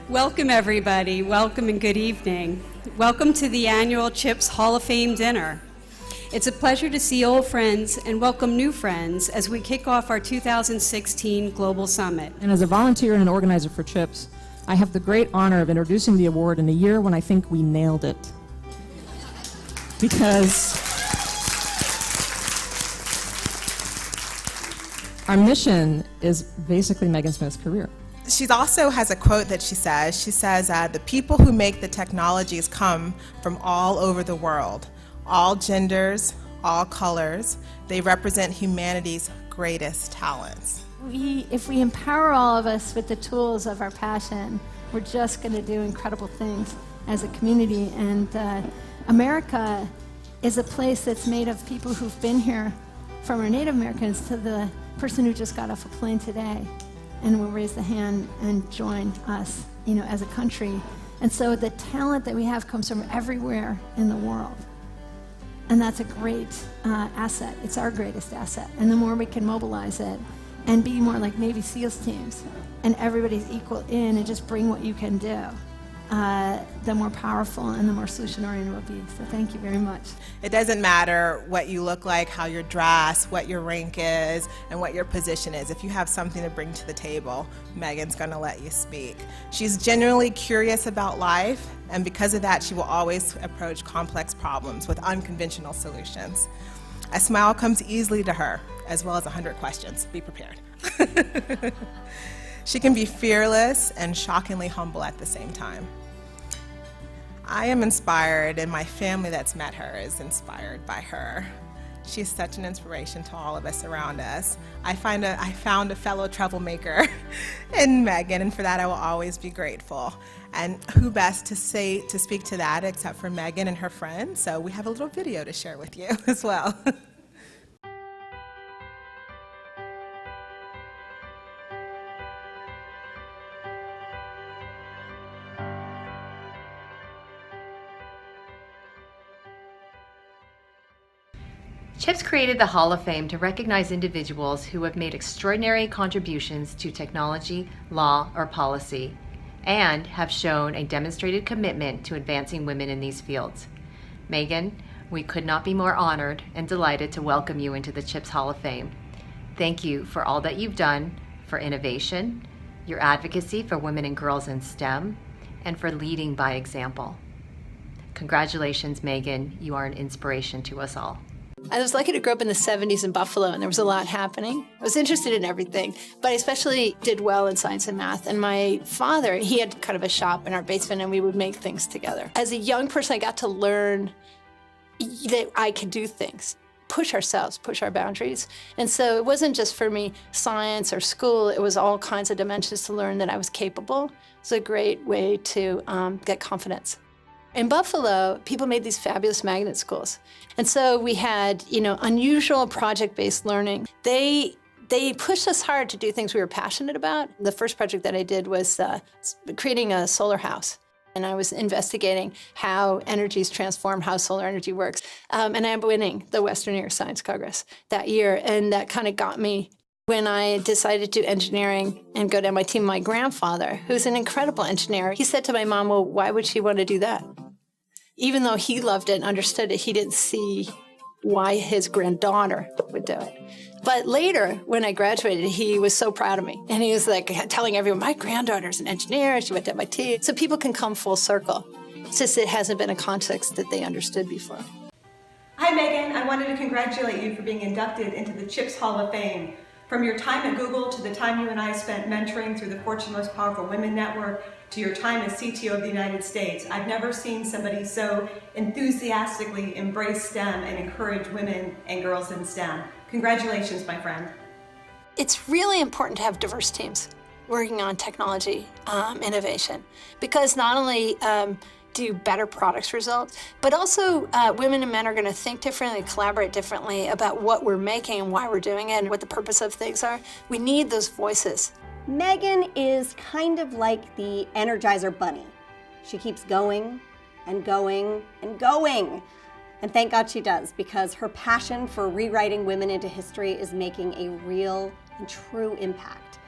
Welcome, everybody. Welcome and good evening. Welcome to the annual ChIPs Hall of Fame dinner. It's a pleasure to see old friends and welcome new friends as we kick off our 2016 Global Summit. And as a volunteer and an organizer for ChIPs, I have the great honor of introducing the award in a year when I think we nailed it. Because our mission is basically Megan Smith's career. She also has a quote that she says, the people who make the technologies come from all over the world, all genders, all colors. They represent humanity's greatest talents. If we empower all of us with the tools of our passion, we're just going to do incredible things as a community. And America is a place that's made of people who've been here, from our Native Americans to the person who just got off a plane today and will raise the hand and join us, as a country. And so the talent that we have comes from everywhere in the world. And that's a great asset. It's our greatest asset. And the more we can mobilize it and be more like Navy SEALs teams, and everybody's equal in and just bring what you can do, the more powerful and the more solution-oriented we'll be. So thank you very much. It doesn't matter what you look like, how you're dressed, what your rank is, and what your position is. If you have something to bring to the table, Megan's going to let you speak. She's genuinely curious about life, and because of that, she will always approach complex problems with unconventional solutions. A smile comes easily to her, as well as 100 questions. Be prepared. She can be fearless and shockingly humble at the same time. I am inspired, and my family that's met her is inspired by her. She's such an inspiration to all of us around us. I found a fellow troublemaker in Megan, and for that I will always be grateful. And who best to speak to that except for Megan and her friends? So we have a little video to share with you as well. ChIPs created the Hall of Fame to recognize individuals who have made extraordinary contributions to technology, law, or policy, and have shown a demonstrated commitment to advancing women in these fields. Megan, we could not be more honored and delighted to welcome you into the ChIPs Hall of Fame. Thank you for all that you've done for innovation, your advocacy for women and girls in STEM, and for leading by example. Congratulations, Megan. You are an inspiration to us all. I was lucky to grow up in the 70s in Buffalo, and there was a lot happening. I was interested in everything, but I especially did well in science and math. And my father, he had kind of a shop in our basement, and we would make things together. As a young person, I got to learn that I could do things, push ourselves, push our boundaries. And so it wasn't just for me science or school, it was all kinds of dimensions to learn that I was capable. It's a great way to get confidence. In Buffalo, people made these fabulous magnet schools. And so we had, unusual project-based learning. They pushed us hard to do things we were passionate about. The first project that I did was creating a solar house. And I was investigating how energy is transformed, how solar energy works. And I'm winning the Western New York Science Congress that year. And that kind of got me. When I decided to do engineering and go to MIT, my grandfather, who's an incredible engineer, he said to my mom, well, why would she want to do that? Even though he loved it and understood it, he didn't see why his granddaughter would do it. But later, when I graduated, he was so proud of me. And he was like telling everyone, my granddaughter's an engineer, she went to MIT. So people can come full circle. It's just it hasn't been a context that they understood before. Hi, Megan. I wanted to congratulate you for being inducted into the ChIPs Hall of Fame. From your time at Google to the time you and I spent mentoring through the Fortune Most Powerful Women Network to your time as CTO of the United States, I've never seen somebody so enthusiastically embrace STEM and encourage women and girls in STEM. Congratulations, my friend. It's really important to have diverse teams working on technology innovation, because not only do better products result, but also women and men are going to think differently, collaborate differently about what we're making and why we're doing it and what the purpose of things are. We need those voices. Megan is kind of like the Energizer Bunny. She keeps going and going and going. And thank God she does, because her passion for rewriting women into history is making a real and true impact.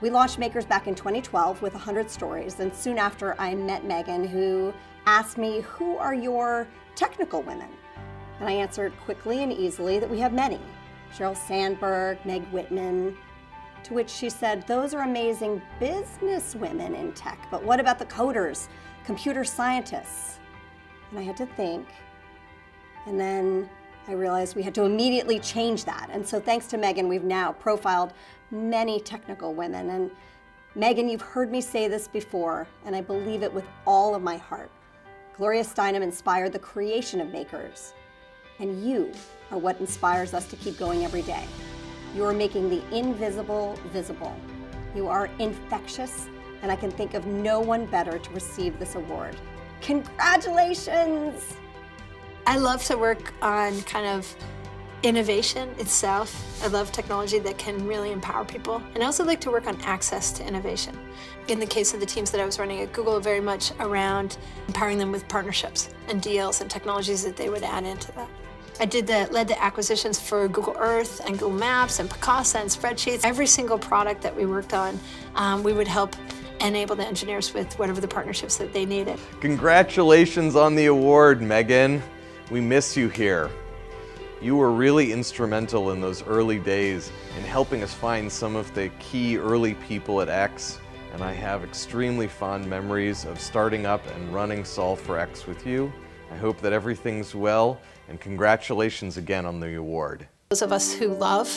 We launched Makers back in 2012 with 100 stories, and soon after I met Megan, who asked me, who are your technical women? And I answered quickly and easily that we have many. Sheryl Sandberg, Meg Whitman, to which she said, those are amazing business women in tech, but what about the coders, computer scientists? And I had to think, and then I realized we had to immediately change that. And so thanks to Megan, we've now profiled many technical women. And Megan, you've heard me say this before, and I believe it with all of my heart. Gloria Steinem inspired the creation of Makers, and you are what inspires us to keep going every day. You are making the invisible visible. You are infectious, and I can think of no one better to receive this award. Congratulations! I love to work on kind of innovation itself. I love technology that can really empower people. And I also like to work on access to innovation. In the case of the teams that I was running at Google, very much around empowering them with partnerships and deals and technologies that they would add into that. I led the acquisitions for Google Earth and Google Maps and Picasa and spreadsheets. Every single product that we worked on, we would help enable the engineers with whatever the partnerships that they needed. Congratulations on the award, Megan. We miss you here. You were really instrumental in those early days in helping us find some of the key early people at X, and I have extremely fond memories of starting up and running Solve for X with you. I hope that everything's well, and congratulations again on the award. Those of us who love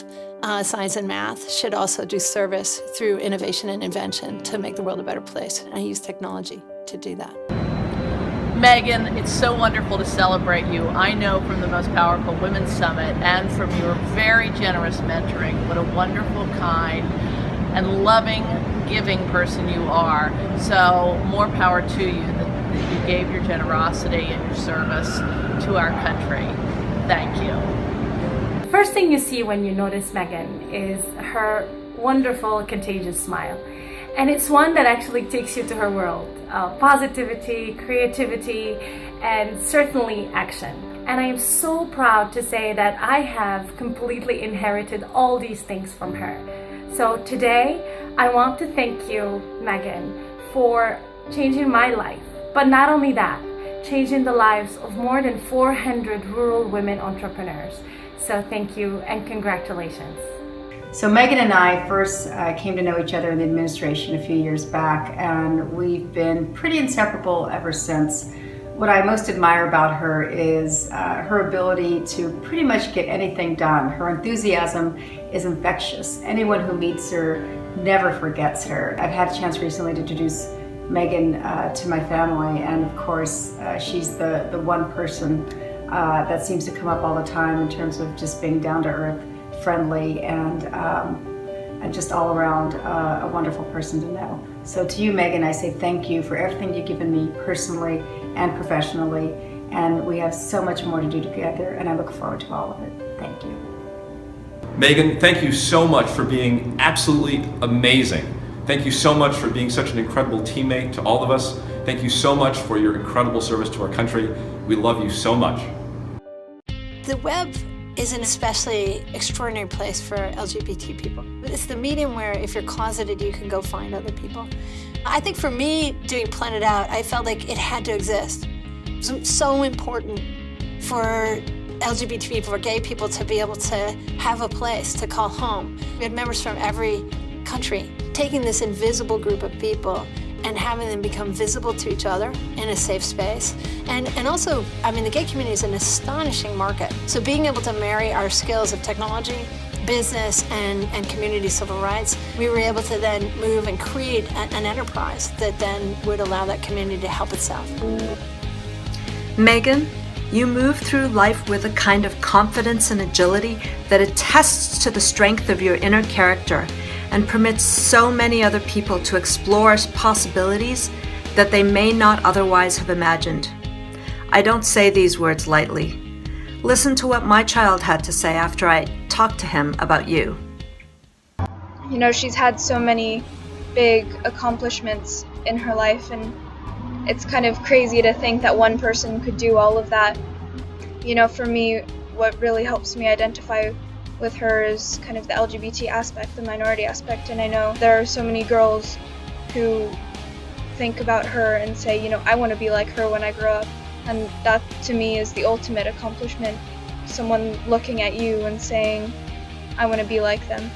science and math should also do service through innovation and invention to make the world a better place. And I use technology to do that. Megan, it's so wonderful to celebrate you. I know from the Most Powerful Women's Summit and from your very generous mentoring what a wonderful, kind, and loving, giving person you are. So more power to you that you gave your generosity and your service to our country. Thank you. The first thing you see when you notice Megan is her wonderful, contagious smile. And it's one that actually takes you to her world. Positivity, creativity, and certainly action. And I am so proud to say that I have completely inherited all these things from her. So today, I want to thank you, Megan, for changing my life. But not only that, changing the lives of more than 400 rural women entrepreneurs. So thank you and congratulations. So Megan and I first came to know each other in the administration a few years back, and we've been pretty inseparable ever since. What I most admire about her is her ability to pretty much get anything done. Her enthusiasm is infectious. Anyone who meets her never forgets her. I've had a chance recently to introduce Megan to my family, and of course she's the one person that seems to come up all the time in terms of just being down to earth, friendly, and just all around a wonderful person to know. So to you, Megan, I say thank you for everything you've given me personally and professionally, and we have so much more to do together, and I look forward to all of it. Thank you. Megan, thank you so much for being absolutely amazing. Thank you so much for being such an incredible teammate to all of us. Thank you so much for your incredible service to our country. We love you so much. The web is an especially extraordinary place for LGBT people. It's the medium where if you're closeted, you can go find other people. I think for me, doing Planet Out, I felt like it had to exist. It was so important for LGBT people, for gay people to be able to have a place to call home. We had members from every country taking this invisible group of people and having them become visible to each other in a safe space. And also, I mean, the gay community is an astonishing market. So being able to marry our skills of technology, business, and community civil rights, we were able to then move and create an enterprise that then would allow that community to help itself. Megan, you move through life with a kind of confidence and agility that attests to the strength of your inner character and permits so many other people to explore possibilities that they may not otherwise have imagined. I don't say these words lightly. Listen to what my child had to say after I talked to him about you. You know, she's had so many big accomplishments in her life, and it's kind of crazy to think that one person could do all of that. You know, for me, what really helps me identify with her is kind of the LGBT aspect, the minority aspect, and I know there are so many girls who think about her and say, you know, I want to be like her when I grow up, and that to me is the ultimate accomplishment, someone looking at you and saying, I want to be like them.